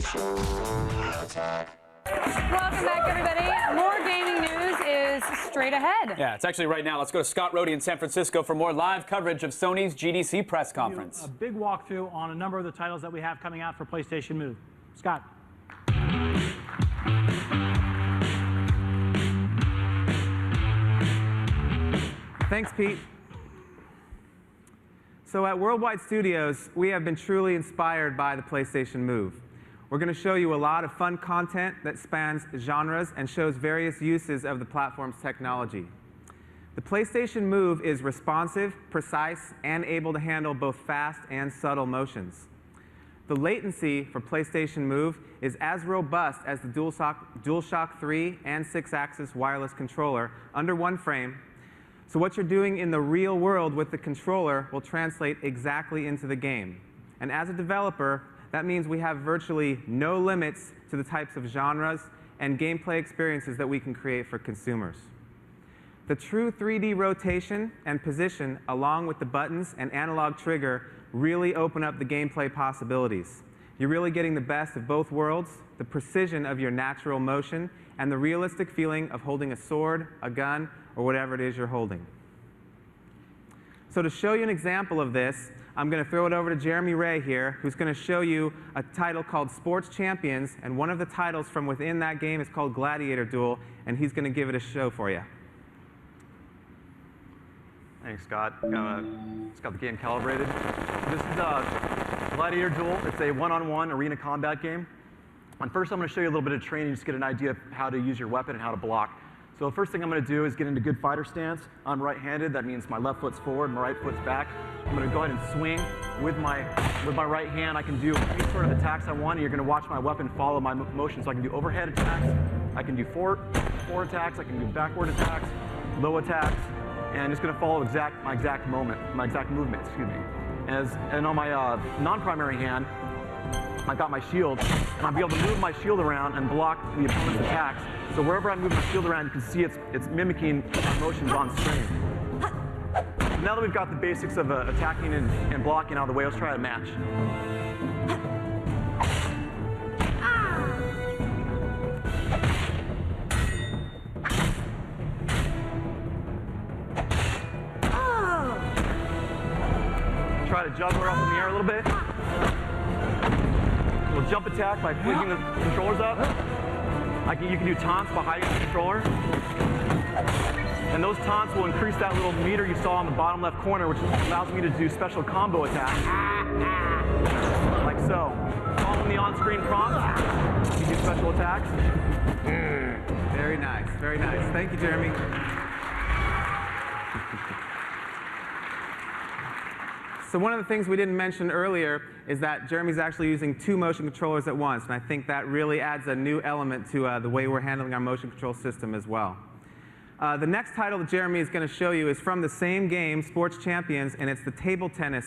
Welcome back, everybody. More gaming news is straight ahead. Yeah, it's actually right now. Let's go to Scott Rohde in San Francisco for more live coverage of Sony's GDC press conference. A big walkthrough on a number of the titles that we have coming out for PlayStation Move. Scott. Thanks, Pete. So at Worldwide Studios, we have been truly inspired by the PlayStation Move. We're going to show you a lot of fun content that spans genres and shows various uses of the platform's technology. The PlayStation Move is responsive, precise, and able to handle both fast and subtle motions. The latency for PlayStation Move is as robust as the DualShock 3 and 6-axis wireless controller under one frame. So what you're doing in the real world with the controller will translate exactly into the game. And as a developer, that means we have virtually no limits to the types of genres and gameplay experiences that we can create for consumers. The true 3D rotation and position, along with the buttons and analog trigger, really open up the gameplay possibilities. You're really getting the best of both worlds, the precision of your natural motion, and the realistic feeling of holding a sword, a gun, or whatever it is you're holding. So to show you an example of this, I'm going to throw it over to Jeremy Ray here, who's going to show you a title called Sports Champions, and one of the titles from within that game is called Gladiator Duel, and he's going to give it a show for you. Thanks, Scott. It's got the game calibrated. This is Gladiator Duel. It's a one-on-one arena combat game. And first, I'm going to show you a little bit of training just to get an idea of how to use your weapon and how to block. So the first thing I'm going to do is get into good fighter stance. I'm right-handed. That means my left foot's forward, my right foot's back. I'm going to go ahead and swing with my right hand. I can do any sort of attacks I want. And you're going to watch my weapon follow my motion. So I can do overhead attacks. I can do forward attacks. I can do backward attacks, low attacks. And it's going to follow my exact movement, excuse me. And on my non-primary hand, I've got my shield, and I'll be able to move my shield around and block the opponent's attacks. So wherever I move my shield around, you can see it's mimicking my motions on screen. So now that we've got the basics of attacking and blocking out of the way, let's try a match. Try to juggle her up in the air a little bit. A little jump attack by flicking the controllers up. You can do taunts by hiding the controller. And those taunts will increase that little meter you saw on the bottom left corner, which allows me to do special combo attacks. Like so. Following the on-screen prompts, you do special attacks. Very nice, very nice. Thank you, Jeremy. So one of the things we didn't mention earlier is that Jeremy's actually using 2 motion controllers at once, and I think that really adds a new element to the way we're handling our motion control system as well. The next title that Jeremy is going to show you is from the same game, Sports Champions, and it's the table tennis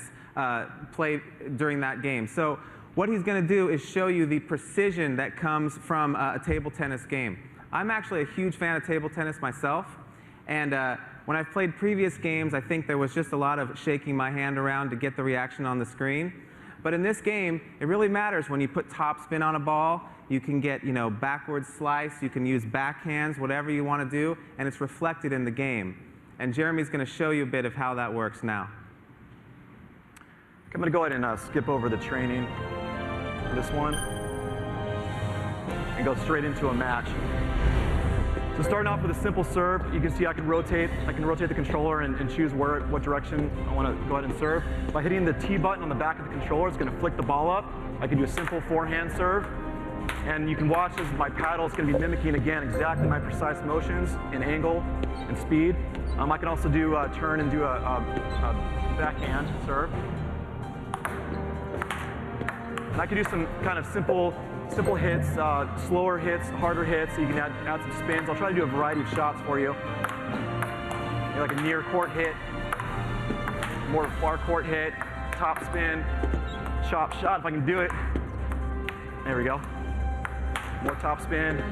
play during that game. So what he's going to do is show you the precision that comes from a table tennis game. I'm actually a huge fan of table tennis myself, and when I've played previous games, I think there was just a lot of shaking my hand around to get the reaction on the screen. But in this game, it really matters when you put top spin on a ball. You can get, backward slice. You can use backhands, whatever you want to do, and it's reflected in the game. And Jeremy's going to show you a bit of how that works now. I'm going to go ahead and skip over the training for this one and go straight into a match. So starting off with a simple serve, you can see I can rotate the controller and choose what direction I want to go ahead and serve. By hitting the T button on the back of the controller, it's going to flick the ball up. I can do a simple forehand serve. And you can watch as my paddle is going to be mimicking, again, exactly my precise motions in angle and speed. I can also do turn and do a backhand serve. And I can do some kind of simple hits, slower hits, harder hits, so you can add some spins. I'll try to do a variety of shots for you. Like a near court hit, more far court hit, top spin, chop shot if I can do it. There we go. More top spin.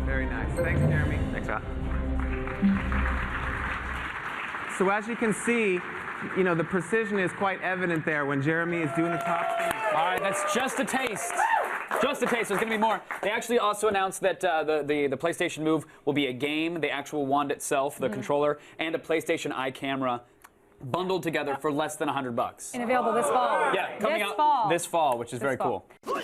Very nice. Thanks, Jeremy. Thanks, Scott. So as you can see, you know, the precision is quite evident there when Jeremy is doing the top spin. All right, that's just a taste. Just a taste. There's going to be more. They actually also announced that the PlayStation Move will be a game, the actual wand itself, the controller, and a PlayStation Eye camera bundled together for less than $100. And available this fall. Yeah, coming this out fall. this fall, which is very fall. cool.